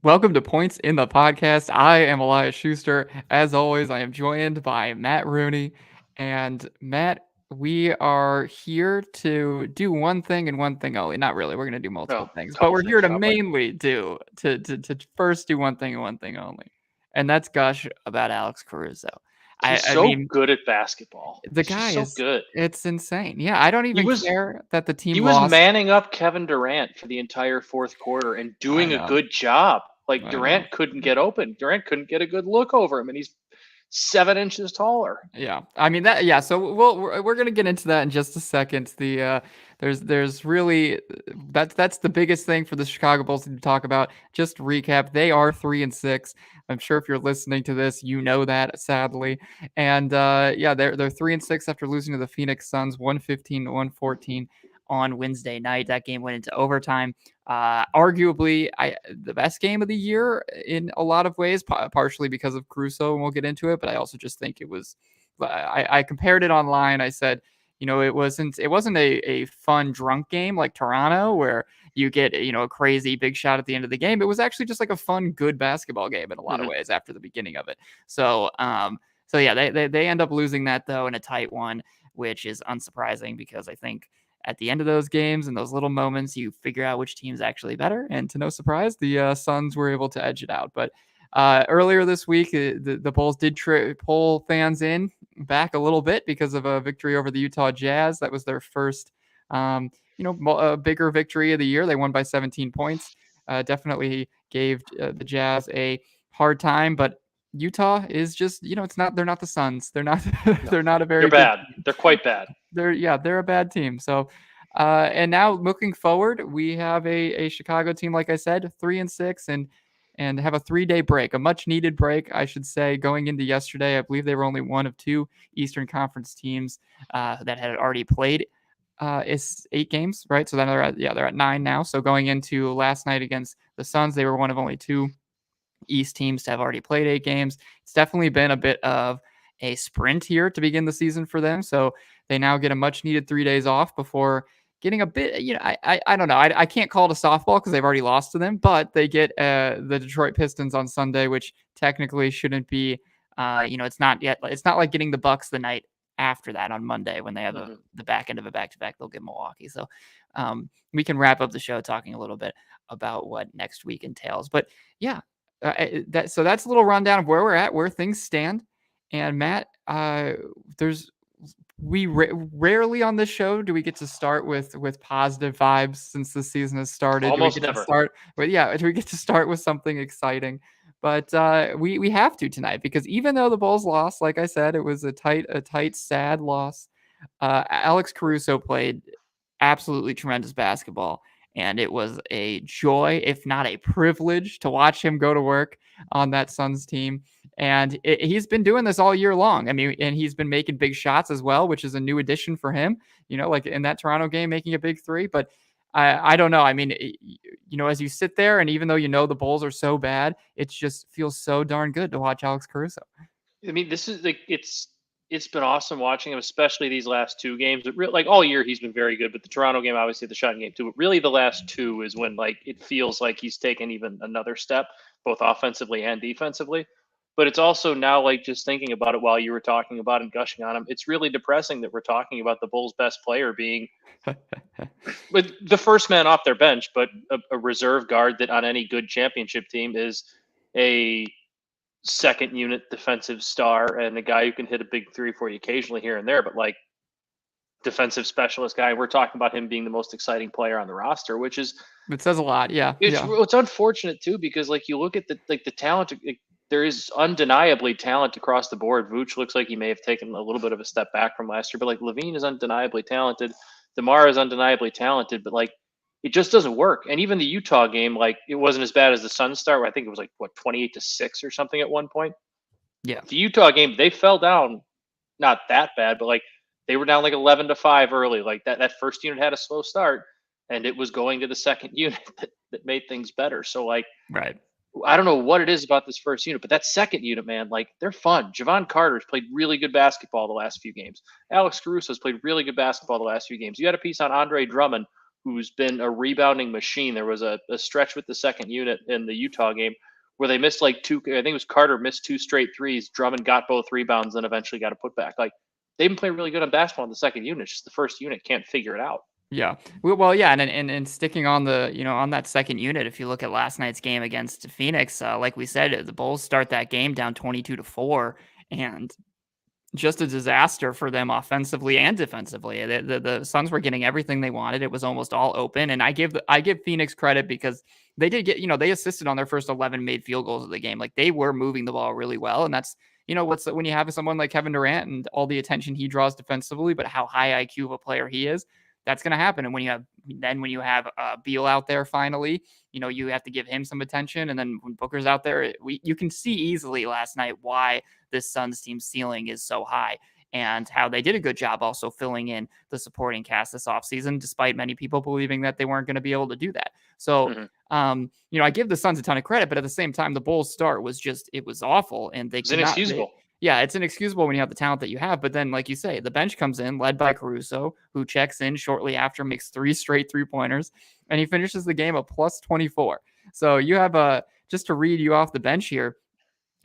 Welcome to Points in the Podcast. I am Elias Schuster. As always, I am joined by Matt Rooney. And Matt, we are here to do one thing and one thing only. Not really, we're going to do Oh, multiple things, but couple we're here things to probably. mainly to first do one thing and one thing only. And that's gush about Alex Caruso. I, He's I so mean, good at basketball. the He's just guy so is, good. it's insane. Yeah, I don't He even was care that the he team was lost. manning up Kevin Durant for the entire fourth quarter and I doing a know. good job. Like I know. Durant couldn't get open. Durant couldn't get a good look over him, and he's 7 inches taller. Yeah, I mean that. Yeah, so we're gonna get into that in just a second. There's really that's the biggest thing for the Chicago Bulls to talk about. Just to recap, they are 3-6. I'm sure if you're listening to this, you know that sadly, and yeah, they're 3-6 after losing to the Phoenix Suns 115 to 114 on Wednesday night. That game went into overtime. Arguably, the best game of the year in a lot of ways, partially because of Caruso, and we'll get into it. But I also just think it was. I compared it online. I said, it wasn't a fun drunk game like Toronto where you get a crazy big shot at the end of the game. It was actually just like a fun, good basketball game in a lot of Hmm. ways after the beginning of it. So yeah, they end up losing that though in a tight one, which is unsurprising because I think at the end of those games and those little moments, you figure out which team's actually better. And to no surprise, the Suns were able to edge it out. But earlier this week, the Bulls did pull fans in back a little bit because of a victory over the Utah Jazz. That was their first, bigger victory of the year. They won by 17 points. Definitely gave the Jazz a hard time, but Utah is just, it's not. They're not the Suns. They're not. No, they're not a they're very good bad. team. They're quite bad. They're a bad team. So, and now looking forward, we have a Chicago team, like I said, 3-6, and have a 3-day break, a much needed break, I should say. Going into yesterday, I believe they were only one of two Eastern Conference teams that had already played. Is 8 games, right? So then they're at 9 now. So going into last night against the Suns, they were one of only two East teams to have already played 8 games. It's definitely been a bit of a sprint here to begin the season for them. So they now get a much needed 3 days off before getting a bit, I don't know. I can't call it a softball because they've already lost to them, but they get the Detroit Pistons on Sunday, which technically shouldn't be, it's not yet. It's not like getting the Bucks the night after that on Monday when they have Hmm. the back end of a back to back. They'll get Milwaukee. So we can wrap up the show talking a little bit about what next week entails. But yeah, that's a little rundown of where we're at, where things stand. And Matt, there's we rarely on this show do we get to start with positive vibes since the season has started. Do we Almost get to never. start? But yeah, do we get to start with something exciting? But we have to tonight because even though the Bulls lost, like I said, it was a tight, sad loss. Alex Caruso played absolutely tremendous basketball. And it was a joy, if not a privilege, to watch him go to work on that Suns team. And he's been doing this all year long. I mean, and he's been making big shots as well, which is a new addition for him. Like in that Toronto game, making a big three. But I don't know. I mean, as you sit there, and even though the Bulls are so bad, it just feels so darn good to watch Alex Caruso. I mean, this is like it's been awesome watching him, especially these last two games. Like all year, he's been very good. But the Toronto game, obviously, the shot game too. But really, the last two is when like it feels like he's taken even another step, both offensively and defensively. But it's also now like just thinking about it while you were talking about and gushing on him. It's really depressing that we're talking about the Bulls' best player being with the first man off their bench, but a reserve guard that on any good championship team is a second unit defensive star and a guy who can hit a big three for you occasionally here and there, but like defensive specialist guy. We're talking about him being the most exciting player on the roster, which is It says a lot. Yeah, yeah. it's unfortunate too because like you look at the talent. There is undeniably talent across the board. Vooch looks like he may have taken a little bit of a step back from last year, but like Levine is undeniably talented. DeMar is undeniably talented, but like it just doesn't work. And even the Utah game, like it wasn't as bad as the Suns start. Where I think it was like what 28-6 or something at one point. Yeah. The Utah game, they fell down, not that bad, but like they were down like 11-5 early. Like that first unit had a slow start, and it was going to the second unit that made things better. So like Right. I don't know what it is about this first unit, but that second unit, man, like they're fun. Javon Carter's played really good basketball the last few games. Alex Caruso's played really good basketball the last few games. You had a piece on Andre Drummond, who's been a rebounding machine. There was a stretch with the second unit in the Utah game where they missed like two. I think it was Carter missed two straight threes. Drummond got both rebounds and eventually got a putback. Like they've been playing really good on basketball in the second unit. It's just the first unit can't figure it out. Yeah. Well, yeah, and sticking on the on that second unit, if you look at last night's game against Phoenix, like we said, the Bulls start that game down 22-4, and just a disaster for them offensively and defensively. The Suns were getting everything they wanted. It was almost all open, and I give Phoenix credit because they did get they assisted on their first 11 made field goals of the game. Like they were moving the ball really well, and that's what's when you have someone like Kevin Durant and all the attention he draws defensively, but how high IQ of a player he is. That's going to happen. And when you have Beal out there, finally, you have to give him some attention. And then when Booker's out there, you can see easily last night why this Suns team ceiling is so high and how they did a good job also filling in the supporting cast this offseason, despite many people believing that they weren't going to be able to do that. So, I give the Suns a ton of credit, but at the same time, the Bulls start was it was awful. And it's inexcusable. Yeah, it's inexcusable when you have the talent that you have. But then, like you say, the bench comes in, led by Caruso, who checks in shortly after, makes 3 straight 3-pointers, and he finishes the game at plus 24. So you have just to read you off the bench here.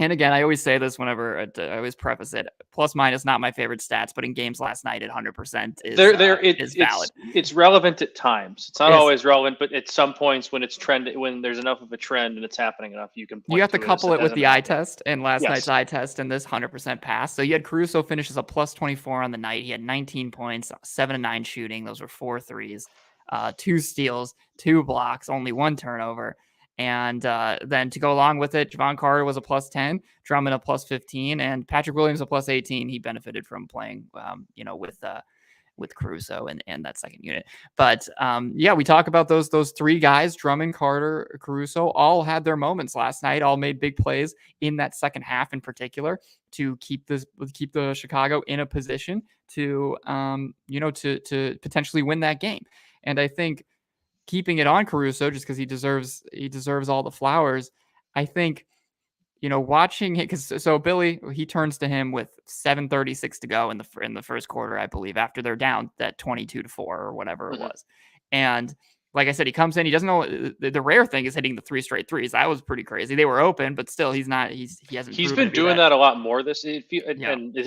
And again, I always say this whenever I always preface it. Plus minus not my favorite stats, but in games last night, at 100% is valid. It's relevant at times. It's not always relevant, but at some points when it's when there's enough of a trend and it's happening enough, you can. You have to couple it with the eye test and last night's eye test and this 100% pass. So you had Caruso finishes a plus 24 on the night. He had 19 points, 7 of 9 shooting. Those were 4 threes, 2 steals, 2 blocks, only 1 turnover. And then to go along with it, Javon Carter was a plus 10, Drummond a plus 15, and Patrick Williams a plus 18. He benefited from playing, with Caruso and that second unit. But we talk about those 3 guys, Drummond, Carter, Caruso, all had their moments last night, all made big plays in that second half in particular to keep the Chicago in a position to to potentially win that game. And I think keeping it on Caruso just because he deserves all the flowers. I think, watching it because Billy, he turns to him with 7:36 to go in the first quarter, I believe, after they're down that 22-4 or whatever it was. And like I said, he comes in, he doesn't know the rare thing is hitting the 3 straight threes. That was pretty crazy. They were open, but still he hasn't. He's been doing that a lot more this and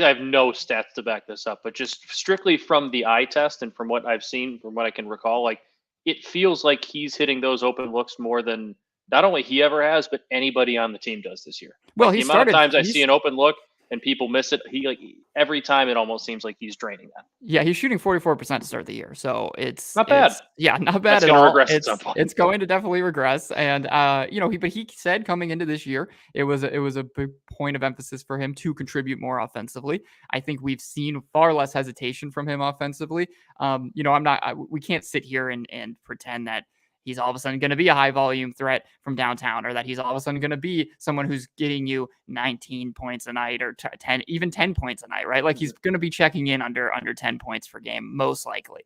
I have no stats to back this up, but just strictly from the eye test and from what I've seen, from what I can recall, like it feels like he's hitting those open looks more than not only he ever has, but anybody on the team does this year. Well, the amount of times I see an open look and people miss it, every time it almost seems like he's draining that. Yeah, he's shooting 44% to start the year, so it's not bad. Not bad at all. It's going to definitely regress, and but he said coming into this year, it was a big point of emphasis for him to contribute more offensively. I think we've seen far less hesitation from him offensively. We can't sit here and pretend that he's all of a sudden going to be a high volume threat from downtown, or that he's all of a sudden going to be someone who's getting you 19 points a night or 10 points a night, right? Like he's going to be checking in under 10 points per game, most likely.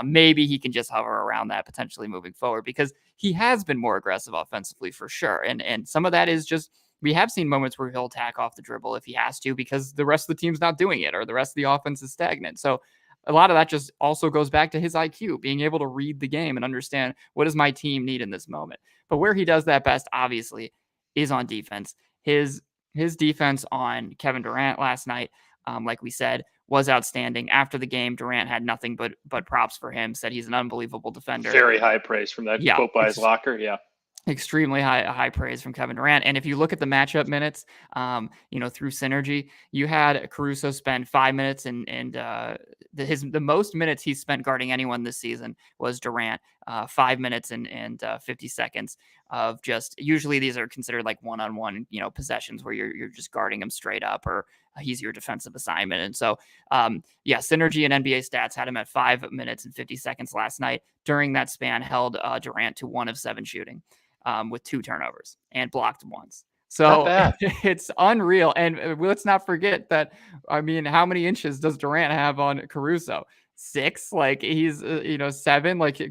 Maybe he can just hover around that potentially moving forward because he has been more aggressive offensively for sure. And some of that is just, we have seen moments where he'll tack off the dribble if he has to, because the rest of the team's not doing it or the rest of the offense is stagnant. So a lot of that just also goes back to his IQ, being able to read the game and understand what does my team need in this moment. But where he does that best, obviously, is on defense. His defense on Kevin Durant last night, like we said, was outstanding. After the game, Durant had nothing but props for him, said he's an unbelievable defender. Very high praise from that quote by his locker. Yeah. Extremely high praise from Kevin Durant. And if you look at the matchup minutes, through synergy, you had Caruso spend 5 minutes and the most minutes he spent guarding anyone this season was Durant, 5 minutes and 50 seconds of just, usually these are considered like one-on-one, possessions where you're just guarding him straight up, or he's your defensive assignment. And so, synergy and NBA stats had him at 5 minutes and 50 seconds last night. During that span, held Durant to 1 of 7 shooting. With 2 turnovers and blocked once. So it's unreal. And let's not forget that, how many inches does Durant have on Caruso? 6? Like he's, 7, like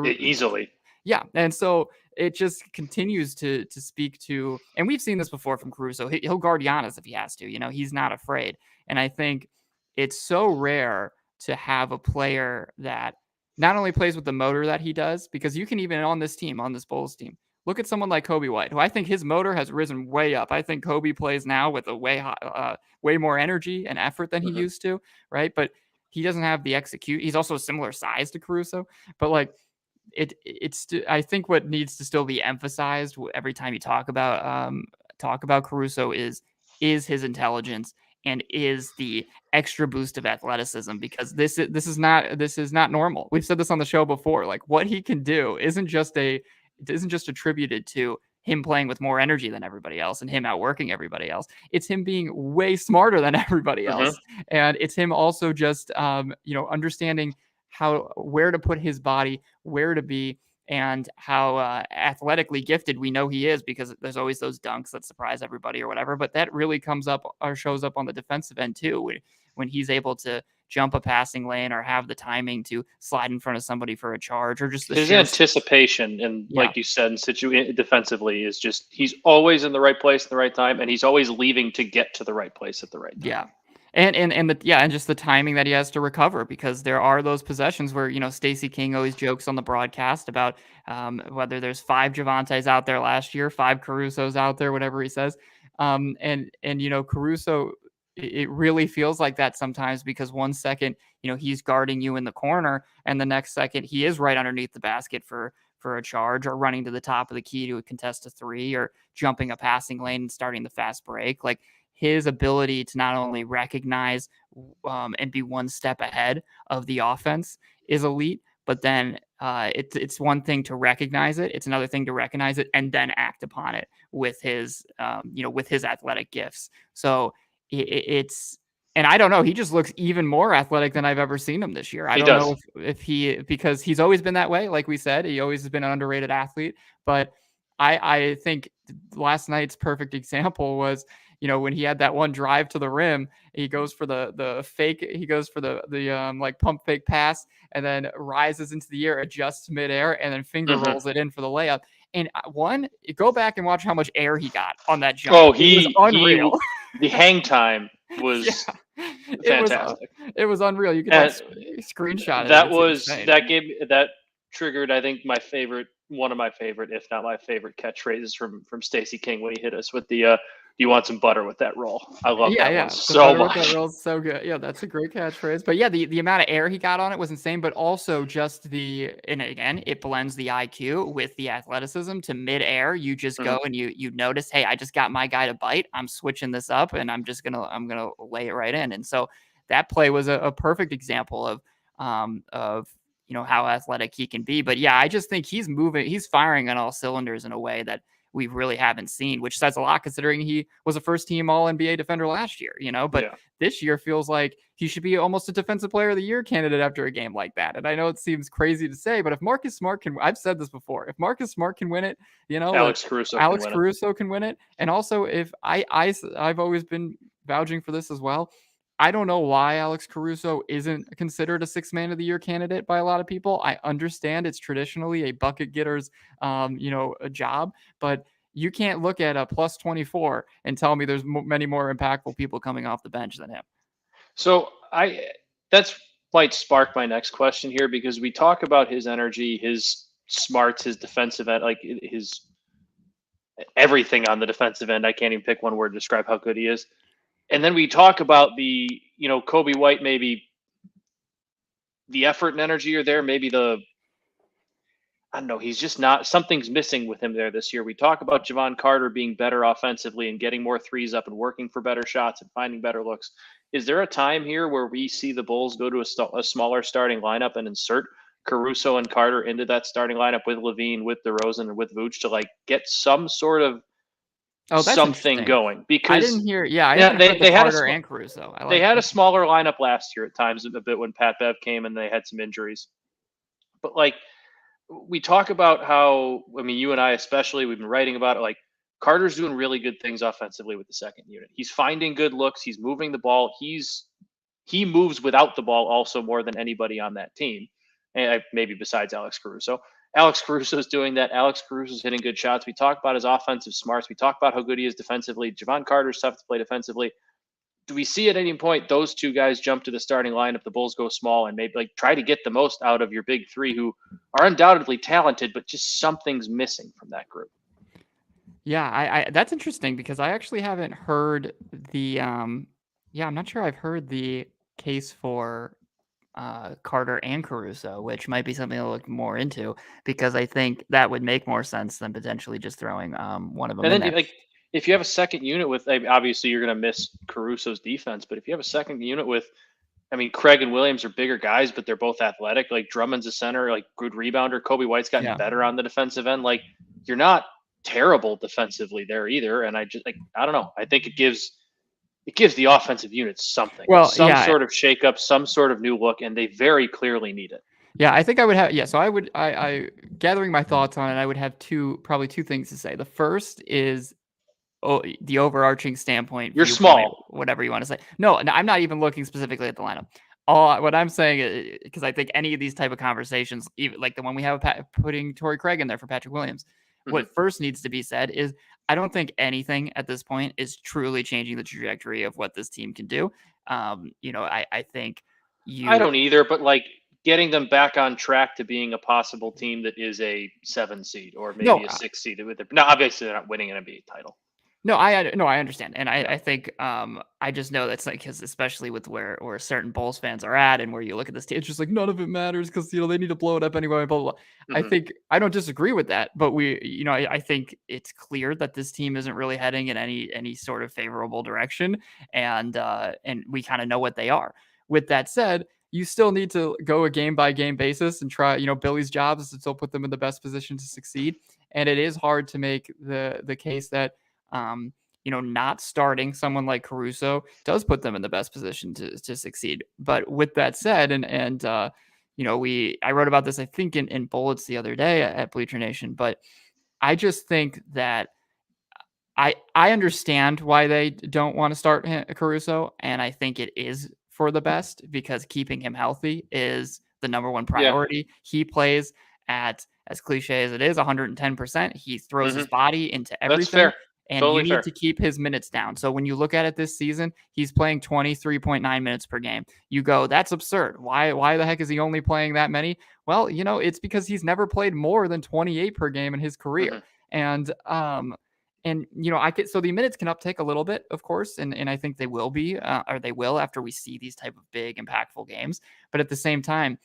easily. Yeah. And so it just continues to speak to, and we've seen this before from Caruso. He'll guard Giannis if he has to, he's not afraid. And I think it's so rare to have a player that not only plays with the motor that he does, because you can even on this team, on this Bulls team, look at someone like Kobe White, who I think his motor has risen way up. I think Kobe plays now with a way more energy and effort than he Mm-hmm. used to, right? But he doesn't have the execute. He's also a similar size to Caruso, but like it's I think what needs to still be emphasized every time you talk about Caruso is his intelligence and is the extra boost of athleticism, because this is not normal. We've said this on the show before. Like what he can do isn't just attributed to him playing with more energy than everybody else and him outworking everybody else. It's him being way smarter than everybody Mm-hmm. else, and it's him also just understanding where to put his body, where to be, and how athletically gifted we know he is, because there's always those dunks that surprise everybody or whatever. But that really comes up or shows up on the defensive end too, when he's able to jump a passing lane or have the timing to slide in front of somebody for a charge, or just the His sheer anticipation and, yeah. like you said, defensively is just he's always in the right place at the right time, and he's always leaving to get to the right place at the right time. Yeah. And just the timing that he has to recover, because there are those possessions where Stacey King always jokes on the broadcast about whether there's 5 Javantes out there last year, 5 Carusos out there, whatever he says, and Caruso, it really feels like that sometimes, because one second he's guarding you in the corner, and the next second he is right underneath the basket for a charge, or running to the top of the key to contest a 3, or jumping a passing lane and starting the fast break. Like his ability to not only recognize and be one step ahead of the offense is elite, but then it's one thing to recognize it; it's another thing to recognize it and then act upon it with his with his athletic gifts. So it's and I don't know, he just looks even more athletic than I've ever seen him this year. I He don't does. know if he, because he's always been that way, like we said, he always has been an underrated athlete, but I think last night's perfect example was when he had that one drive to the rim, he goes for the fake, he goes for the like pump fake pass, and then rises into the air, adjusts midair, and then finger Mm-hmm. rolls it in for the layup. And go back and watch how much air he got on that jump. Oh, It was unreal. the hang time was Yeah, fantastic. it was unreal. You could like And screenshot it. that It's insane. that triggered, I think, one of my favorite, if not my favorite, catchphrases from Stacey King when he hit us with the "Do you want some butter with that roll?" I love Yeah, that one yeah. The so butter with that much. roll is so good. Yeah, that's a great catchphrase. But yeah, the amount of air he got on it was insane. But also just and again, it blends the IQ with the athleticism to midair. You just Mhm. go and you notice, hey, I just got my guy to bite. I'm switching this up, and I'm gonna lay it right in. And so that play was a perfect example of how athletic he can be. But yeah, I just think he's firing on all cylinders in a way that we really haven't seen, which says a lot considering he was a first team All NBA defender last year, but Yeah. this year feels like he should be almost a defensive player of the year candidate after a game like that. And I know it seems crazy to say, but if Marcus Smart I've said this before, if Marcus Smart can win it, Alex Caruso can Alex win it. Caruso can win it. And also if I've always been vouching for this as well. I don't know why Alex Caruso isn't considered a 6 man of the year candidate by a lot of people. I understand it's traditionally a bucket getter's, a job, but you can't look at a plus 24 and tell me there's many more impactful people coming off the bench than him. So that's might spark my next question here, because we talk about his energy, his smarts, his defensive end, like his everything on the defensive end. I can't even pick one word to describe how good he is. And then we talk about the, Kobe White, maybe the effort and energy are there, maybe I don't know, he's just not, something's missing with him there this year. We talk about Javon Carter being better offensively and getting more threes up and working for better shots and finding better looks. Is there a time here where we see the Bulls go to a smaller starting lineup and insert Caruso and Carter into that starting lineup with Levine, with DeRozan, and with Vooch to like get some sort of Oh, that's something interesting. going? I Because didn't hear. Yeah, I yeah, haven't heard the they had Carter and Caruso. I they like had a that. smaller lineup last year at times a bit when Pat Bev came and they had some injuries. But like we talk about how, I mean, you and I especially, we've been writing about it. Like Carter's doing really good things offensively with the second unit. He's finding good looks. He's moving the ball. He moves without the ball also more than anybody on that team, and maybe besides Alex Caruso. Alex Caruso is doing that. Alex Caruso is hitting good shots. We talk about his offensive smarts. We talk about how good he is defensively. Javon Carter's tough to play defensively. do we see at any point those two guys jump to the starting lineup, the Bulls go small, and maybe like try to get the most out of your big three who are undoubtedly talented, but just something's missing from that group? Yeah, I that's interesting because I actually haven't heard the yeah, I'm not sure I've heard the case for Carter and Caruso, which might be something to look more into because I think that would make more sense than potentially just throwing one of them And in then there. like if you have a second unit with, I mean, obviously you're going to miss Caruso's defense, but if you have a second unit with, I mean, Craig and Williams are bigger guys, but they're both athletic. Like Drummond's a center, like good rebounder. Kobe White's gotten Yeah. better on the defensive end. Like you're not terrible defensively there either. And I just like I don't know. I think it gives the offensive units something, Well, some yeah, sort of shakeup, some sort of new look, and they very clearly need it. yeah. I think I would have. Yeah, so I gathering my thoughts on it. I would have probably two things to say. The first is the overarching standpoint, You're viewpoint, small. whatever you want to say. No, I'm not even looking specifically at the lineup. What I'm saying, because I think any of these type of conversations, even like the one we have putting Torrey Craig in there for Patrick Williams, Hmm. what first needs to be said is I don't think anything at this point is truly changing the trajectory of what this team can do. I think I you don't either, but like getting them back on track to being a possible team that is a 7 seed or no maybe a 6 seed with it. No, obviously they're not winning an NBA title. No, I understand, and Yeah. I think I just know that's like because especially with where certain Bulls fans are at, and where you look at this team, it's just like none of it matters because they need to blow it up anyway. Blah blah blah. I Hmm. think I don't disagree with that, but I think it's clear that this team isn't really heading in any sort of favorable direction, and we kind of know what they are. With that said, you still need to go a game by game basis and try. Billy's job is to still put them in the best position to succeed, and it is hard to make the case that um, not starting someone like Caruso does put them in the best position to succeed. But with that said, I wrote about this I think in Bullets the other day at Bleacher Nation, but I just think that I understand why they don't want to start Caruso, and I think it is for the best because keeping him healthy is the number one Yeah. priority. He plays at, as cliche as it is, 110%. He throws Hmm. his body into That's everything, fair. and you Totally need fair. to keep his minutes down. So when you look at it this season, he's playing 23.9 minutes per game. You go, that's absurd. Why the heck is he only playing that many? Well, it's because he's never played more than 28 per game in his career. Hmm. And I could so the minutes can uptake a little bit, of course, and I think they will be, or they will after we see these type of big impactful games. But at the same time,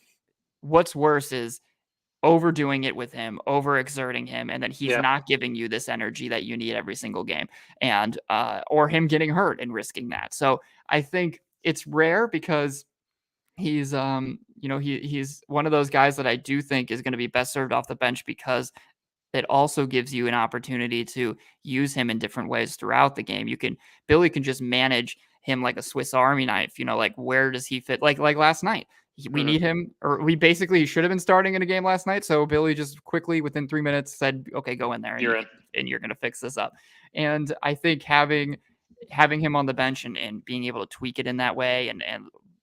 what's worse is overdoing it with him, overexerting him, and then he's Yeah. not giving you this energy that you need every single game, and or him getting hurt and risking that. So I think it's rare because he's one of those guys that I do think is going to be best served off the bench because it also gives you an opportunity to use him in different ways throughout the game. Billy can just manage him like a Swiss Army knife, like where does he fit? Like last night. We Hmm. need him, or we basically should have been starting in a game last night. So Billy just quickly within 3 minutes said, "Okay, go in there, and You're in. you're gonna fix this up." And I think having him on the bench and being able to tweak it in that way and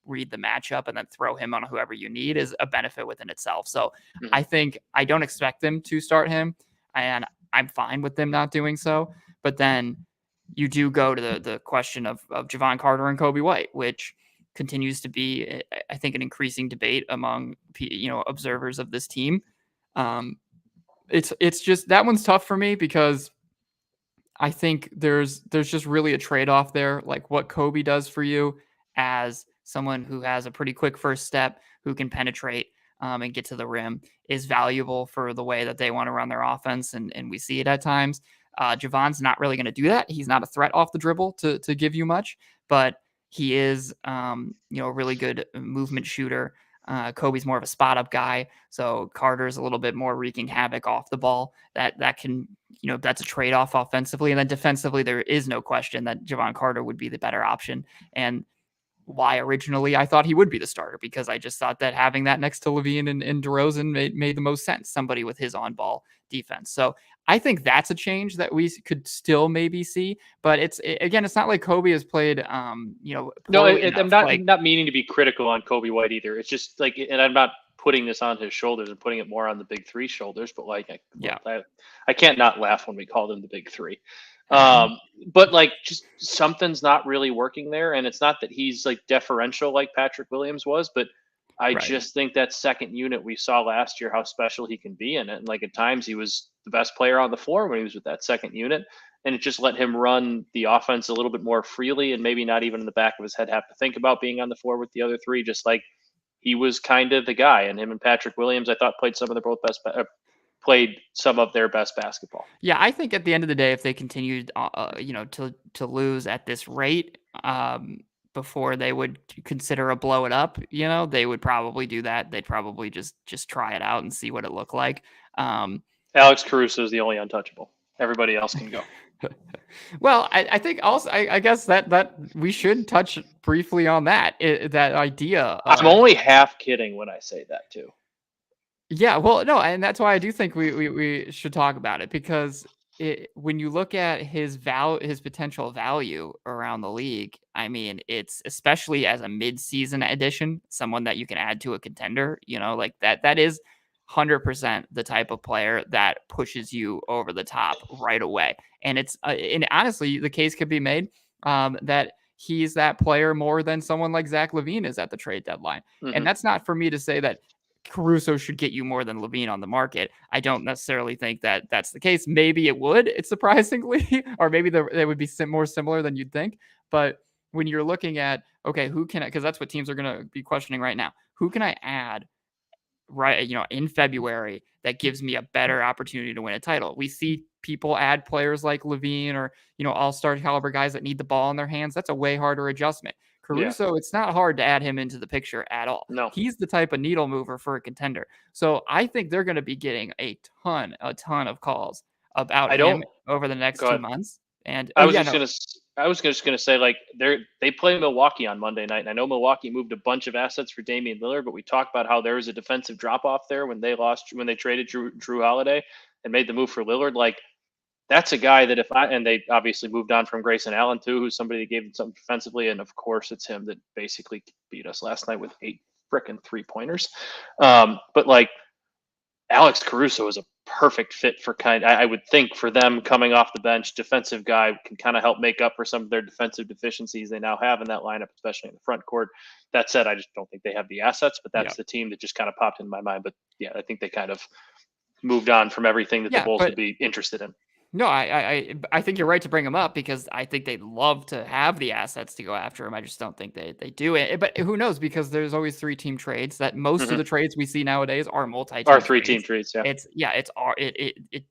read the matchup and then throw him on whoever you need is a benefit within itself. So Hmm. I think I don't expect them to start him, and I'm fine with them not doing so. But then you do go to the question of Javon Carter and Kobe White, which continues to be, I think, an increasing debate among observers of this team. Um, it's just that one's tough for me because I think there's just really a trade-off there, like what Kobe does for you as someone who has a pretty quick first step, who can penetrate and get to the rim, is valuable for the way that they want to run their offense, and we see it at times. Javon's not really going to do that. He's not a threat off the dribble to give you much, but he is a really good movement shooter. Kobe's more of a spot up guy, so Carter's a little bit more wreaking havoc off the ball. That can that's a trade off offensively, and then defensively there is no question that Javon Carter would be the better option. And why originally I thought he would be the starter because I just thought that having that next to Levine and DeRozan made the most sense. Somebody with his on ball defense. So I think that's a change that we could still maybe see. But again, it's not like Kobe has played No, poorly I'm enough. not Like not meaning to be critical on Kobe White either. It's just like, and I'm not putting this on his shoulders and putting it more on the big three shoulders. But like, yeah, I can't not laugh when we call them the big three. Yeah. But like, just something's not really working there, and it's not that he's like deferential like Patrick Williams was, but I Right. just think that second unit we saw last year how special he can be in it, and like at times he was the best player on the floor when he was with that second unit, and it just let him run the offense a little bit more freely, and maybe not even in the back of his head have to think about being on the floor with the other three. Just like he was kind of the guy, and him and Patrick Williams, I thought played some of their best basketball. Yeah, I think at the end of the day, if they continued, to lose at this rate, before they would consider a blow it up, they would probably do that. They'd probably just try it out and see what it looked like. Um, Alex Caruso is the only untouchable. Everybody else can go. well, I think also, I guess that we should touch briefly on that idea I'm of. only half kidding when I say that too. Yeah, well, no, and that's why I do think we should talk about it because when you look at his potential value around the league, I mean, it's especially as a mid-season addition, someone that you can add to a contender, like that is 100% the type of player that pushes you over the top right away. And and honestly, the case could be made that he's that player more than someone like Zach LaVine is at the trade deadline. And Mm-hmm. that's not for me to say that Caruso should get you more than LaVine on the market. I don't necessarily think that that's the case. Maybe it would, it's surprisingly, or maybe they would be more similar than you'd think. But when you're looking at, okay, who can I, because that's what teams are going to be questioning right now. Who can I add right, in February that gives me a better opportunity to win a title? We see people add players like LaVine or, all-star caliber guys that need the ball in their hands. That's a way harder adjustment. Yeah. Caruso, it's not hard to add him into the picture at all. No. He's the type of needle mover for a contender. So I think they're going to be getting a ton of calls about him over the next 2 months. And I was just gonna say like they play Milwaukee on Monday night, and I know Milwaukee moved a bunch of assets for Damian Lillard, but we talked about how there was a defensive drop off there when they traded Drew Holiday and made the move for Lillard. Like that's a guy that and they obviously moved on from Grayson Allen too, who's somebody that gave them something defensively, and of course it's him that basically beat us last night with 8 frickin' 3-pointers. But like Alex Caruso is a perfect fit for I would think for them coming off the bench, defensive guy can kind of help make up for some of their defensive deficiencies they now have in that lineup, especially in the front court. That said, I just don't think they have the assets, but that's the team that just kind of popped in my mind. But yeah, I think they kind of moved on from everything that the Bulls would be interested in. No, I think you're right to bring him up because I think they'd love to have the assets to go after him. I just don't think they do it. But who knows? Because there's always 3-team trades. That most of the trades we see nowadays are multi-team. Are 3-team trades. Yeah, it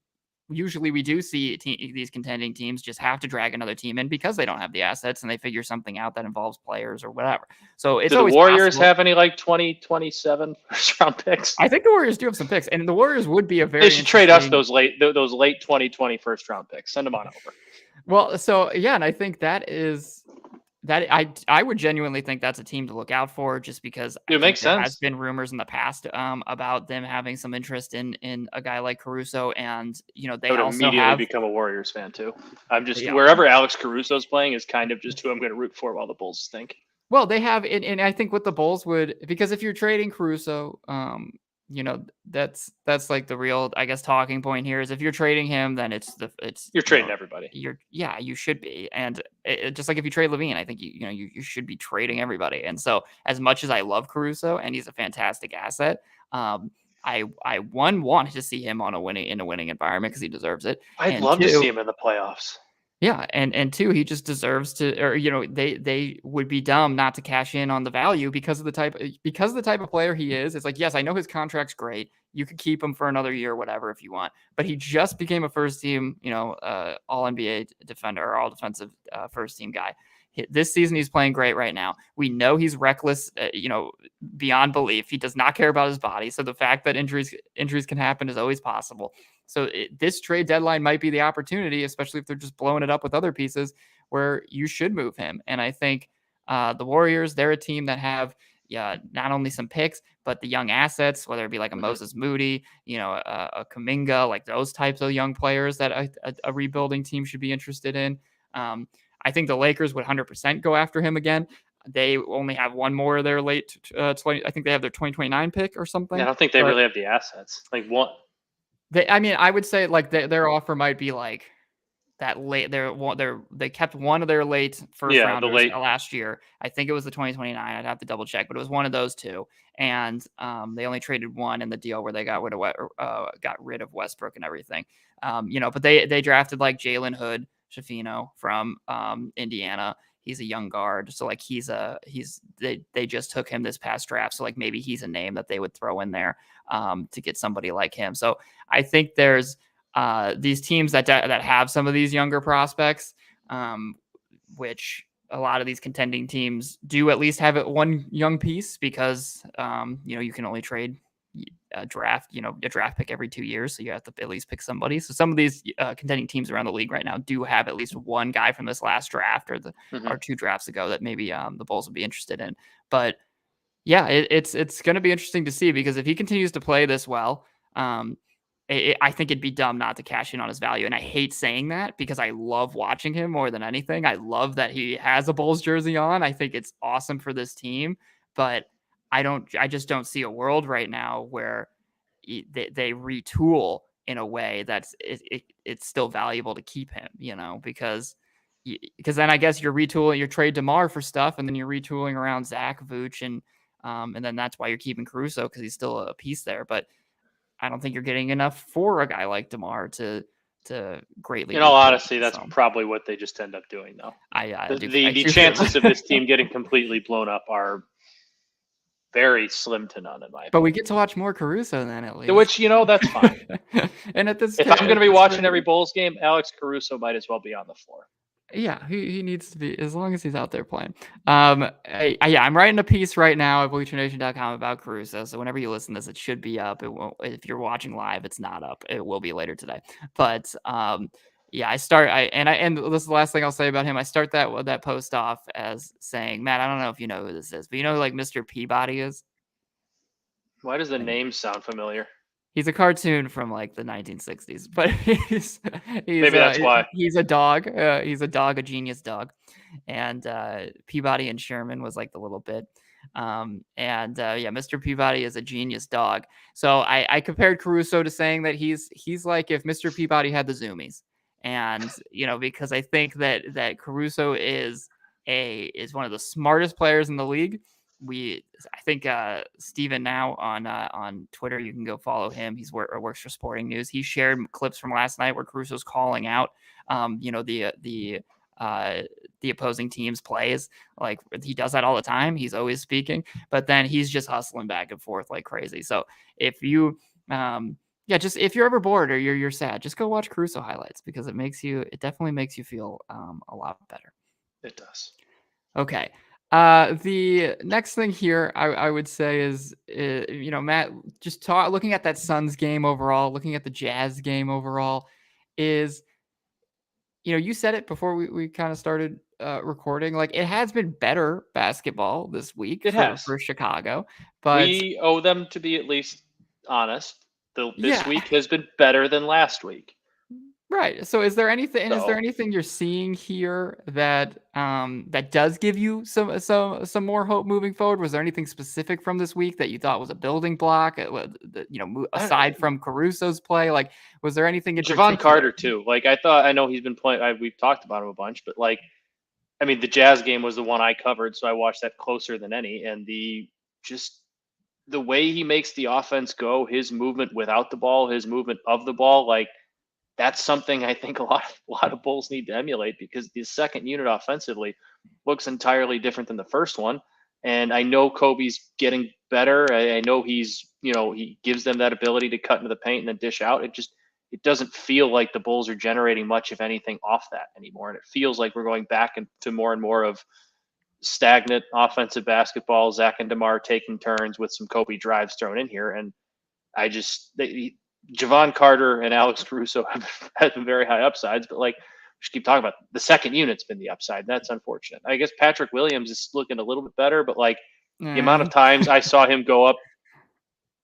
usually we do see these contending teams just have to drag another team in because they don't have the assets and they figure something out that involves players or whatever. So it's always do the Warriors possible. have any like 2027 first round picks? I think the Warriors do have some picks, and the Warriors would be a very. They should trade us those late 2020 first round picks. Send them on over. Well, so yeah, and I think that I would genuinely think that's a team to look out for, just because it makes sense. There has been rumors in the past about them having some interest in a guy like Caruso, and they would also immediately become a Warriors fan too. I'm just wherever Alex Caruso's playing is kind of just who I'm going to root for while the Bulls stink. Well, they have, and I think what the Bulls would, because if you're trading Caruso, that's like the real, I guess, talking point here is if you're trading him, then you're trading everybody. You should be, and just like if you trade LaVine, I think you should be trading everybody. And so, as much as I love Caruso and he's a fantastic asset, I wanted to see him in a winning environment because he deserves it. I'd love to see him in the playoffs. Yeah, and two, he just deserves to, or they would be dumb not to cash in on the value because of the type of player he is. It's like, yes, I know his contract's great. You could keep him for another year or whatever if you want, but he just became a first team, all NBA defender or all defensive first team guy. This season, he's playing great right now. We know he's reckless, beyond belief. He does not care about his body. So the fact that injuries can happen is always possible. So this trade deadline might be the opportunity, especially if they're just blowing it up with other pieces, where you should move him. And I think the Warriors, they're a team that have not only some picks, but the young assets, whether it be like a Moses Moody, a Kuminga, like those types of young players that a rebuilding team should be interested in. I think the Lakers would 100% go after him again. They only have one more of their late 20. I think they have their 2029 pick or something. Yeah, I don't think they really have the assets. Like what? I would say like their offer might be like that late. They kept one of their late first Yeah, the rounders late. last year. I think it was the 2029. I'd have to double check, but it was one of those two. And they only traded one in the deal where they got rid of Westbrook and everything. But they drafted like Jalen Hood Shafino from Indiana. He's a young guard, so like they just took him this past draft, so like maybe he's a name that they would throw in there to get somebody like him. So I think there's these teams that have some of these younger prospects, which a lot of these contending teams do at least have it one young piece because you can only trade a draft pick every 2 years, so you have to at least pick somebody. So some of these contending teams around the league right now do have at least one guy from this last draft or 2 drafts ago that maybe the Bulls would be interested in. But yeah, it's going to be interesting to see because if he continues to play this well, I think it'd be dumb not to cash in on his value. And I hate saying that because I love watching him more than anything. I love that he has a Bulls jersey on. I think it's awesome for this team, but I just don't see a world right now where they retool in a way that's it's still valuable to keep him, because then I guess you're retooling your trade DeMar for stuff, and then you're retooling around Zach Vooch, and then that's why you're keeping Caruso because he's still a piece there. But I don't think you're getting enough for a guy like DeMar to greatly. In all honesty, that's probably what they just end up doing, though. The chances of this team getting completely blown up are very slim to none, in my opinion. But we get to watch more Caruso then, at least. Which, that's fine. And if I'm going to be watching every Bulls game, Alex Caruso might as well be on the floor. Yeah, he needs to be, as long as he's out there playing. I'm writing a piece right now at BleacherNation.com about Caruso. So whenever you listen to this, it should be up. It won't. If you're watching live, it's not up. It will be later today. But and this is the last thing I'll say about him. I start that post off as saying, Matt, I don't know if you know who this is, but you know who like Mr. Peabody is? Why does the name sound familiar? He's a cartoon from like the 1960s, but he's maybe that's why. He's a dog. He's a dog, a genius dog, and Peabody and Sherman was like the little bit. Mr. Peabody is a genius dog. So I compared Caruso to saying that he's like if Mr. Peabody had the zoomies, and because I think that Caruso is one of the smartest players in the league. I think Steven now on Twitter, you can go follow him. He's works for Sporting News. He shared clips from last night where Caruso's calling out, the opposing team's plays. Like he does that all the time. He's always speaking, but then he's just hustling back and forth like crazy. So if you, if you're ever bored or you're sad, just go watch Caruso highlights because it definitely makes you feel a lot better. It does. Okay. The next thing here I would say is, Matt, just looking at that Suns game overall, looking at the Jazz game overall is, you said it before we kind of started recording, like it has been better basketball this week for Chicago, but we owe them to be at least honest. This week has been better than last week. Right. So is there anything you're seeing here that does give you some more hope moving forward? Was there anything specific from this week that you thought was a building block? Aside from Caruso's play, like was there anything? Javon Carter too. Like I know he's been playing. We've talked about him a bunch, but the Jazz game was the one I covered, so I watched that closer than any. And the way he makes the offense go, his movement without the ball, his movement of the ball, like. That's something I think a lot of Bulls need to emulate because the second unit offensively looks entirely different than the first one. And I know Kobe's getting better. I know he's, he gives them that ability to cut into the paint and then dish out. It doesn't feel like the Bulls are generating much of anything off that anymore. And it feels like we're going back into more and more of stagnant offensive basketball, Zach and DeMar taking turns with some Kobe drives thrown in here. And Javon Carter and Alex Caruso have had very high upsides, but we just keep talking about the second unit's been the upside. And that's unfortunate. I guess Patrick Williams is looking a little bit better, but the amount of times I saw him go up,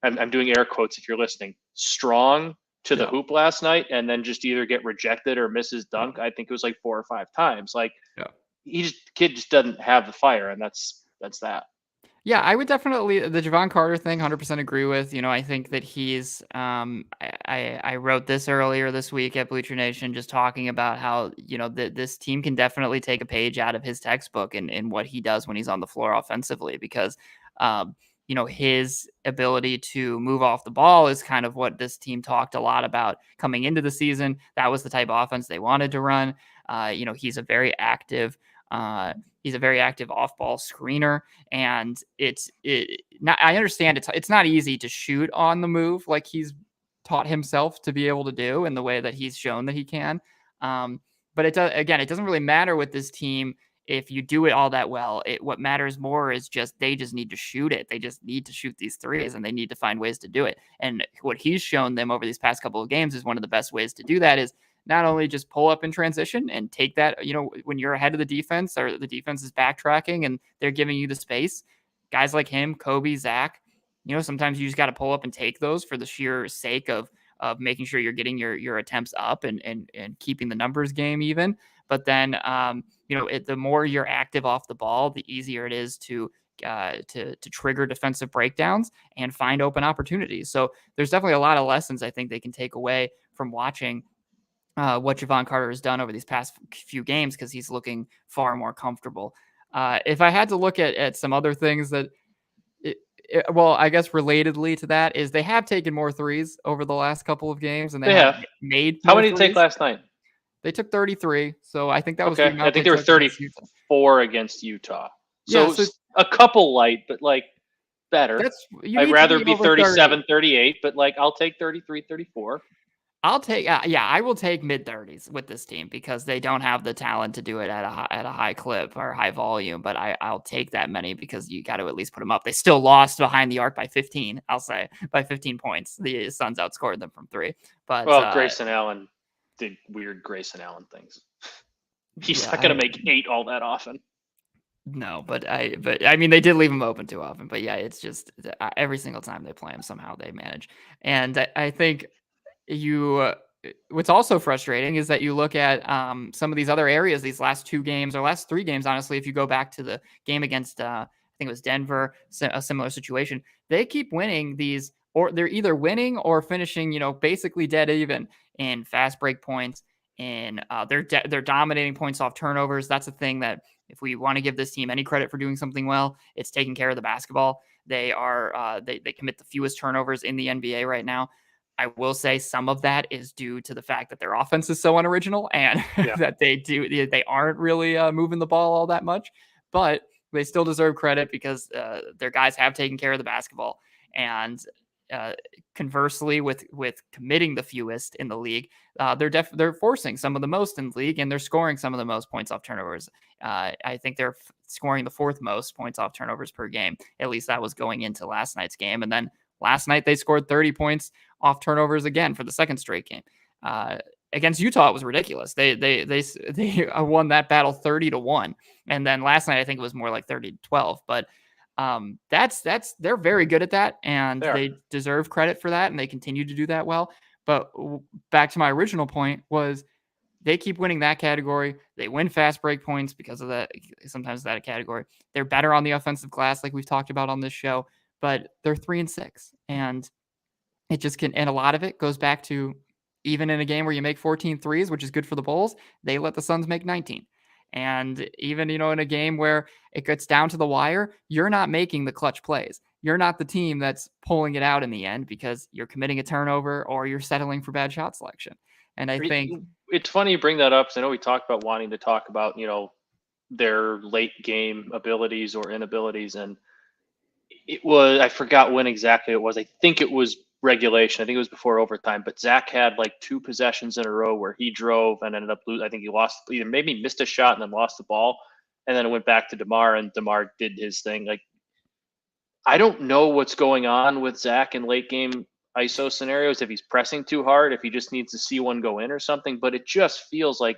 I'm doing air quotes if you're listening, strong to the hoop last night and then just either get rejected or miss his dunk. I think it was 4 or 5 times. Kid just doesn't have the fire, and that's that. Yeah, I would definitely the Javon Carter thing 100% agree with. I think that he's I wrote this earlier this week at Bleacher Nation just talking about how, this team can definitely take a page out of his textbook and what he does when he's on the floor offensively because um his ability to move off the ball is kind of what this team talked a lot about coming into the season. That was the type of offense they wanted to run. He's a very active off-ball screener, and I understand it's not easy to shoot on the move like he's taught himself to be able to do in the way that he's shown that he can. Um, but it doesn't really matter with this team if you do it all that well. What matters more is they just need to shoot it. They just need to shoot these threes, and they need to find ways to do it. And what he's shown them over these past couple of games is one of the best ways to do that is not only just pull up in transition and take that, when you're ahead of the defense or the defense is backtracking and they're giving you the space, guys like him, Kobe, Zach, sometimes you just got to pull up and take those for the sheer sake of making sure you're getting your attempts up and keeping the numbers game even. But then, the more you're active off the ball, the easier it is to trigger defensive breakdowns and find open opportunities. So there's definitely a lot of lessons I think they can take away from watching what Javon Carter has done over these past few games because he's looking far more comfortable. If I had to look at some other things that, well, I guess relatedly to that is they have taken more threes over the last couple of games and they They have have. made How more many did they take threes. last night? They took 33, so I think that was the Okay, I amount think they they were took against Utah. 34 against Utah. Yeah, So so a couple light, but like better. you I'd need to rather be be over 30. 37, 38, but like I'll take 33, 34. I'll take I will take mid 30s with this team because they don't have the talent to do it at a high clip or high volume. But I'll take that many because you got to at least put them up. They still lost behind the arc by 15. I'll say by 15 points. The Suns outscored them from three. But Well, Grayson Allen did weird Grayson Allen things. He's yeah, not going to make 8 all that often. no, but I mean they did leave him open too often. But yeah, it's just every single time they play him, somehow they manage. And I think what's also frustrating is that you look at some of these other areas, these last two games or last three games, honestly, if you go back to the game against, I think it was Denver, a similar situation, they keep winning these, or they're either winning or finishing, basically dead even in fast break points. And they're dominating points off turnovers. That's a thing that if we want to give this team any credit for doing something well, it's taking care of the basketball. They are they commit the fewest turnovers in the NBA right now. I will say some of that is due to the fact that their offense is so unoriginal and Yeah. that they aren't really moving the ball all that much, but they still deserve credit because their guys have taken care of the basketball. And conversely, with committing the fewest in the league, they're forcing some of the most in the league, and they're scoring some of the most points off turnovers. I think they're scoring the fourth most points off turnovers per game. At least that was going into last night's game, and then last night they scored 30 points off turnovers again for the second straight game. Against Utah, it was ridiculous. They won that battle 30-1, and then last night I think it was more like 30-12. But they're very good at that, and they deserve credit for that, and they continue to do that well. But back to my original point was they keep winning that category. They win fast break points because of that. Sometimes that category. They're better on the offensive glass, like we've talked about on this show, but they're 3-6, and it just can. And a lot of it goes back to even in a game where you make 14 threes, which is good for the Bulls, they let the Suns make 19. And even, in a game where it gets down to the wire, you're not making the clutch plays. You're not the team that's pulling it out in the end because you're committing a turnover or you're settling for bad shot selection. And I think it's funny you bring that up because I know we talked about wanting to talk about, their late game abilities or inabilities. And I forgot when exactly it was. I think it was regulation. I think it was before overtime, but Zach had like 2 possessions in a row where he drove and ended up losing. I think he lost, either maybe missed a shot and then lost the ball. And then it went back to DeMar, and DeMar did his thing. Like, I don't know what's going on with Zach in late game ISO scenarios, if he's pressing too hard, if he just needs to see one go in or something, but it just feels like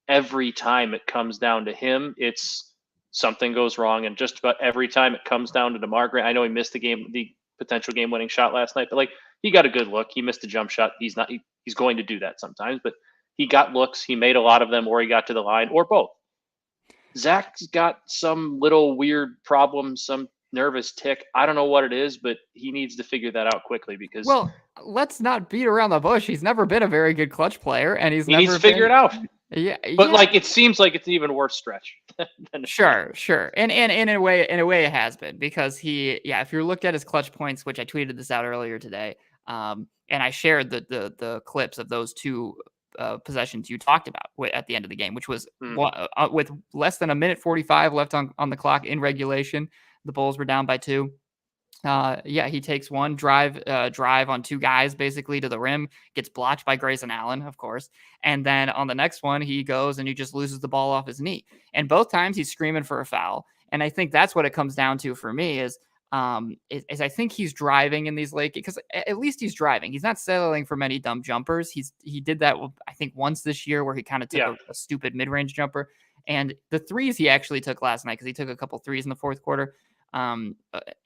every time it comes down to him, it's something goes wrong. And just about every time it comes down to DeMar Grant. I know he missed the potential game winning shot last night, but like, he got a good look. He missed a jump shot. He's going to do that sometimes, but he got looks. He made a lot of them, or he got to the line, or both. Zach's got some little weird problem nervous tick. I don't know what it is, but he needs to figure that out quickly because Well, let's not beat around the bush. He's never been a very good clutch player, and he's he needs never to figure been. it out. Yeah, But yeah. like, it seems like it's an even worse stretch than it's been. Sure. And in a way, it has been because if you looked at his clutch points, which I tweeted this out earlier today, and I shared the clips of those two possessions you talked about at the end of the game, which was with less than a minute 45 left on the clock in regulation. The Bulls were down by 2. He takes one drive on 2 guys basically to the rim, gets blocked by Grayson Allen, of course. And then on the next one, he goes and he just loses the ball off his knee. And both times he's screaming for a foul. And I think that's what it comes down to for me is I think he's driving in these late, because at least he's driving. He's not settling for many dumb jumpers. He did that, I think, once this year where he kind of took a stupid mid-range jumper. And the threes he actually took last night, because he took a couple threes in the fourth quarter. And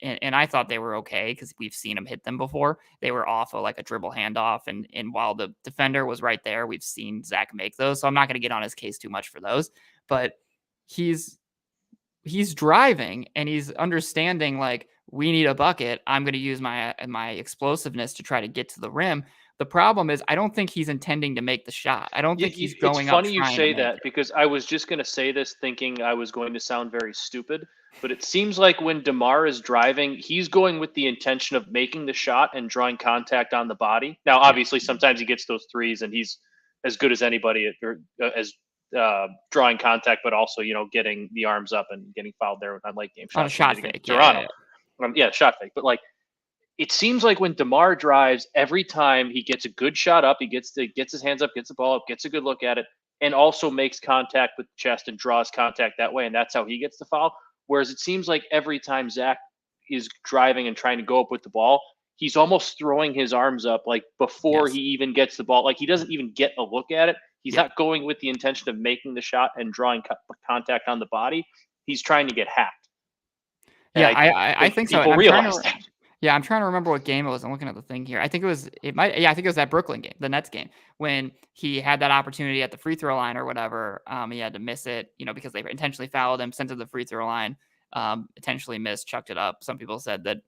I thought they were okay because we've seen him hit them before. They were off of like a dribble handoff, and while the defender was right there, we've seen Zach make those. So I'm not going to get on his case too much for those. But he's driving and he's understanding, like, we need a bucket. I'm going to use my explosiveness to try to get to the rim. The problem is I don't think he's intending to make the shot. I don't think he's going up trying to make it. It's funny you say that because I was just going to say this thinking I was going to sound very stupid, but it seems like when DeMar is driving, he's going with the intention of making the shot and drawing contact on the body. Now, obviously, sometimes he gets those threes and he's as good as anybody as drawing contact, but also, getting the arms up and getting fouled there on late game shots. On a shot fake. Toronto. Shot fake. But like, it seems like when DeMar drives, every time he gets a good shot up, he gets his hands up, gets the ball up, gets a good look at it, and also makes contact with the chest and draws contact that way, and that's how he gets the foul. Whereas it seems like every time Zach is driving and trying to go up with the ball, he's almost throwing his arms up like before he even gets the ball. Like, he doesn't even get a look at it. He's not going with the intention of making the shot and drawing contact on the body. He's trying to get hacked. And I think so. People realize that. Yeah, I'm trying to remember what game it was. I'm looking at the thing here. I think it was that Brooklyn game, the Nets game, when he had that opportunity at the free throw line or whatever. He had to miss it, because they intentionally fouled him, sent to the free throw line, intentionally missed, chucked it up. Some people said that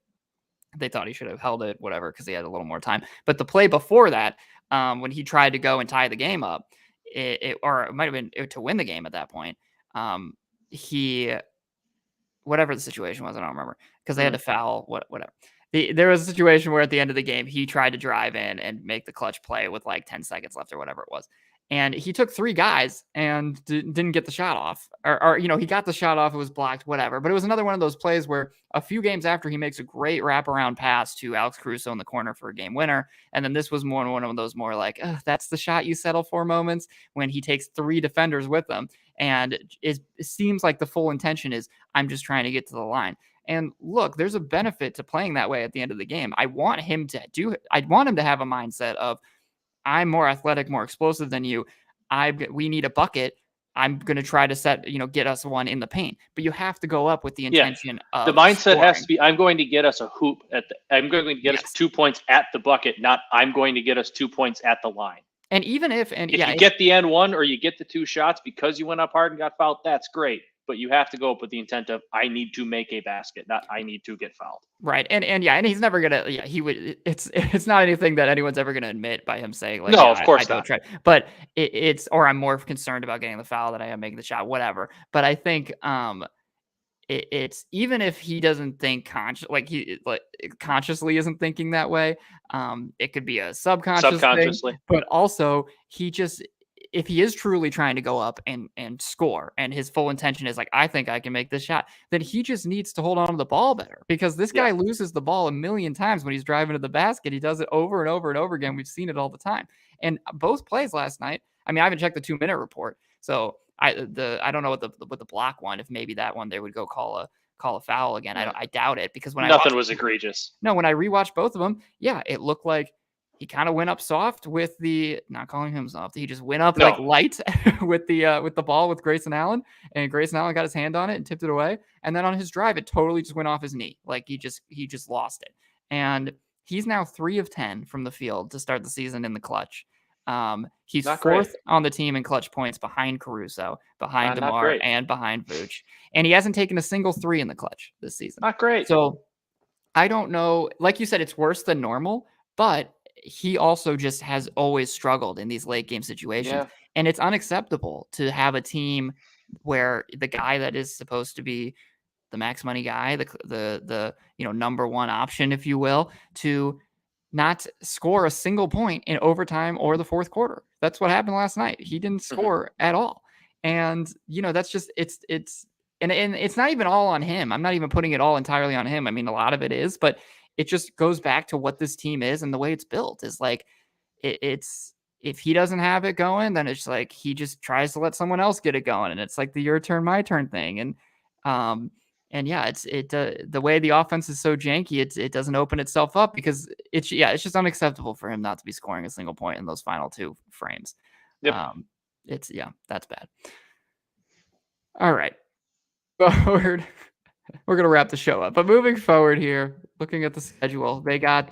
they thought he should have held it, whatever, because he had a little more time. But the play before that, when he tried to go and tie the game up, or it might have been to win the game at that point, whatever the situation was, I don't remember, because they had to foul, whatever. There was a situation where at the end of the game, he tried to drive in and make the clutch play with like 10 seconds left or whatever it was. And he took 3 guys and didn't get the shot off. Or he got the shot off, it was blocked, whatever. But it was another one of those plays where a few games after, he makes a great wraparound pass to Alex Caruso in the corner for a game winner. And then this was one of those more like, that's the shot you settle for moments, when he takes 3 defenders with him. And it seems like the full intention is, I'm just trying to get to the line. And look, there's a benefit to playing that way at the end of the game. I want him to have a mindset of, I'm more athletic, more explosive than you. We need a bucket. I'm going to try to get us one in the paint. But you have to go up with the intention of the mindset scoring. has to be, I'm going to get us a hoop I'm going to get us 2 points at the bucket, not I'm going to get us 2 points at the line. And even if you get the end one or you get the 2 shots because you went up hard and got fouled, that's great. But you have to go up with the intent of, I need to make a basket, not I need to get fouled. Right. And he's never gonna. Yeah, he would. It's not anything that anyone's ever gonna admit by him saying like, no, of course I not. Try. But it's or I'm more concerned about getting the foul than I am making the shot, whatever. But I think it's even if he doesn't think consciously isn't thinking that way. It could be a subconsciously, but also if he is truly trying to go up and score, and his full intention is like, I think I can make this shot, then he just needs to hold on to the ball better, because this guy loses the ball a million times when he's driving to the basket. He does it over and over and over again. We've seen it all the time. And both plays last night, I mean, I haven't checked the 2-minute report, so I don't know what the block one, if maybe that one they would go call a foul again. I doubt it, because when nothing was egregious. No, when I rewatched both of them, it looked like he kind of went up soft with not calling him soft. He just went up like light with the ball with Grayson Allen, and Grayson Allen got his hand on it and tipped it away. And then on his drive, it totally just went off his knee. Like he just lost it. And he's now 3 of 10 from the field to start the season in the clutch. He's Not great. fourth on the team in clutch points behind Caruso, behind Not DeMar, great. and behind Vooch. And he hasn't taken a single three in the clutch this season. Not great. So I don't know. Like you said, it's worse than normal, but he also just has always struggled in these late game situations. Yeah. And it's unacceptable to have a team where the guy that is supposed to be the max money guy, the number one option, if you will, to not score a single point in overtime or the fourth quarter. That's what happened last night. He didn't score at all. And, that's just, and it's not even all on him. I'm not even putting it all entirely on him. I mean, a lot of it is, but it just goes back to what this team is and the way it's built is like, it's, if he doesn't have it going, then it's like he just tries to let someone else get it going. And it's like the your turn, my turn thing. And yeah, the way the offense is so janky, it doesn't open itself up because it's just unacceptable for him not to be scoring a single point in those final two frames. Yep. That's bad. All right, forward. We're gonna wrap the show up, but moving forward here, looking at the schedule, they got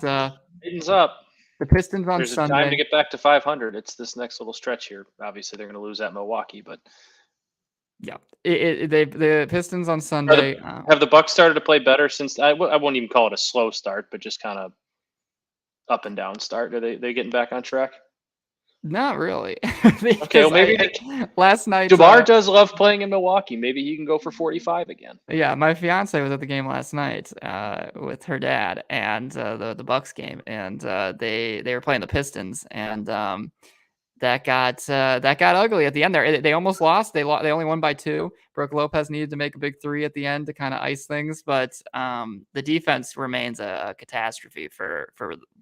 Pistons up. the Pistons on There's Sunday. a time to get back to 500. It's this next little stretch here. Obviously, they're going to lose at Milwaukee, but yeah, the Pistons on Sunday. Have the Bucks started to play better since? I won't even call it a slow start, but just kind of up and down start. Are they getting back on track? Not really. Okay, well maybe last night DeMar does love playing in Milwaukee. Maybe he can go for 45 again. Yeah, my fiance was at the game last night with her dad and the Bucks game, and they were playing the Pistons, and that got ugly at the end there. They almost lost. They only won by 2. Brook Lopez needed to make a big 3 at the end to kind of ice things, but the defense remains a catastrophe for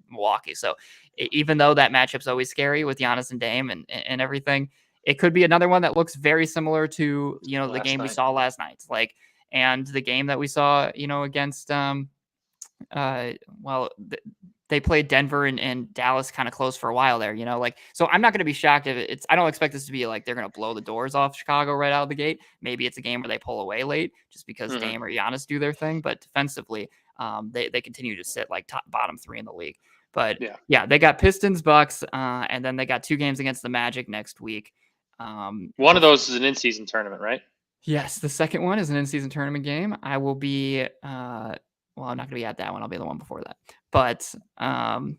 Milwaukee. So even though that matchup's always scary with Giannis and Dame and everything, it could be another one that looks very similar to the game we saw last night, and the game that we saw against they played Denver and Dallas kind of close for a while there, so I'm not going to be shocked if I don't expect this to be like they're going to blow the doors off Chicago right out of the gate. Maybe it's a game where they pull away late just because Dame or Giannis do their thing, but defensively, they continue to sit like bottom 3 in the league. But yeah, they got Pistons, Bucks, and then they got 2 games against the Magic next week. One of those is an in-season tournament, right? Yes, the second one is an in-season tournament game. I will be I'm not going to be at that one. I'll be the one before that. But and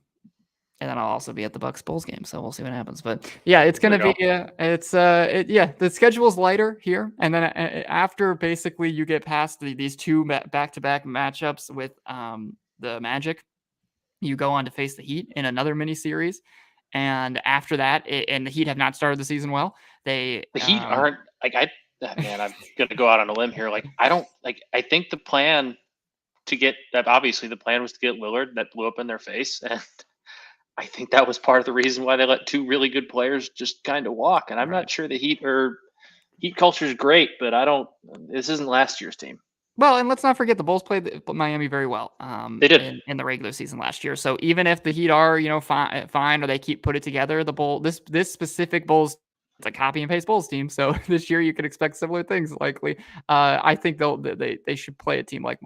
then I'll also be at the Bucks Bulls game, so we'll see what happens. But yeah, it's going to be the schedule's lighter here, and then after basically you get past these 2 back-to-back matchups with the Magic, you go on to face the Heat in another mini series, and after that, and the Heat have not started the season well. The Heat aren't I'm going to go out on a limb here. I think the plan obviously the plan was to get Lillard. That blew up in their face, and I think that was part of the reason why they let 2 really good players just kind of walk. And I'm not sure the Heat culture is great, but this isn't last year's team. Well, and let's not forget the Bulls played Miami very well. They did in the regular season last year. So even if the Heat are fine or they put it together, this specific Bulls, it's a copy and paste Bulls team. So this year you could expect similar things likely. I think they should play a team like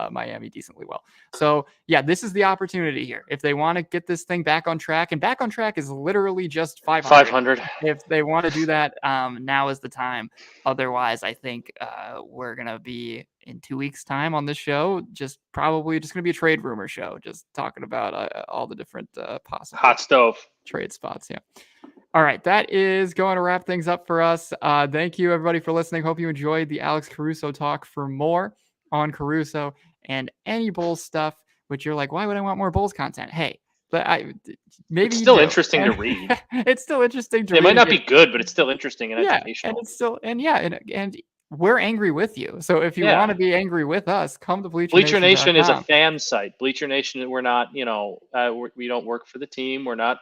Miami decently well. So yeah, this is the opportunity here. If they want to get this thing back on track, and back on track is literally just 500. If they want to do that, now is the time. Otherwise, I think we're going to be in 2 weeks' time on this show, probably just going to be a trade rumor show, just talking about all the different possible hot stove trade spots. Yeah. All right, that is going to wrap things up for us. Thank you, everybody, for listening. Hope you enjoyed the Alex Caruso talk. For more on Caruso and any Bulls stuff, which you're like, why would I want more Bulls content? Hey, but maybe it's still interesting to read. It's still interesting to read. It might not be good, but it's still interesting and educational. And it's still, and we're angry with you. So if you want to be angry with us, come to Bleacher Nation. Bleacher Nation is a fan site. Bleacher Nation, we're not, we don't work for the team. We're not,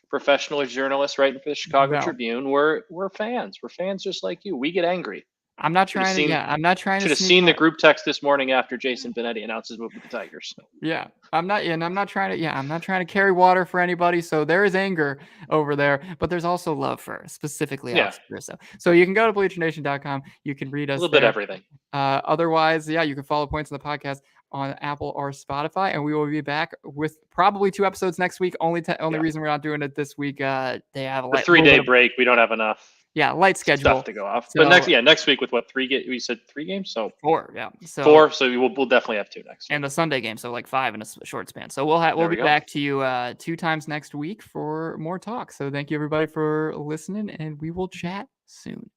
professional journalists writing for the Chicago Tribune. We're fans. We're fans just like you. We get angry. I'm not trying to. Should have seen the group text this morning after Jason Benetti announced his move to the Tigers. Yeah, I'm not trying to carry water for anybody. So there is anger over there, but there's also love for specifically Alex Caruso. So you can go to bleachernation.com. You can read us a little bit everything. Otherwise, you can follow Points in the Podcast on Apple or Spotify, and we will be back with probably 2 episodes next week. Only reason we're not doing it this week, they have a The 3-day break. We don't have enough. Light schedule Stuff to go off. So, but next week with what, 3 games? We said 3 games, so 4. Yeah, so 4. So we'll definitely have 2 next week. And the Sunday game, so like 5 in a short span. So we'll be back to you 2 times next week for more talk. So thank you everybody for listening, and we will chat soon.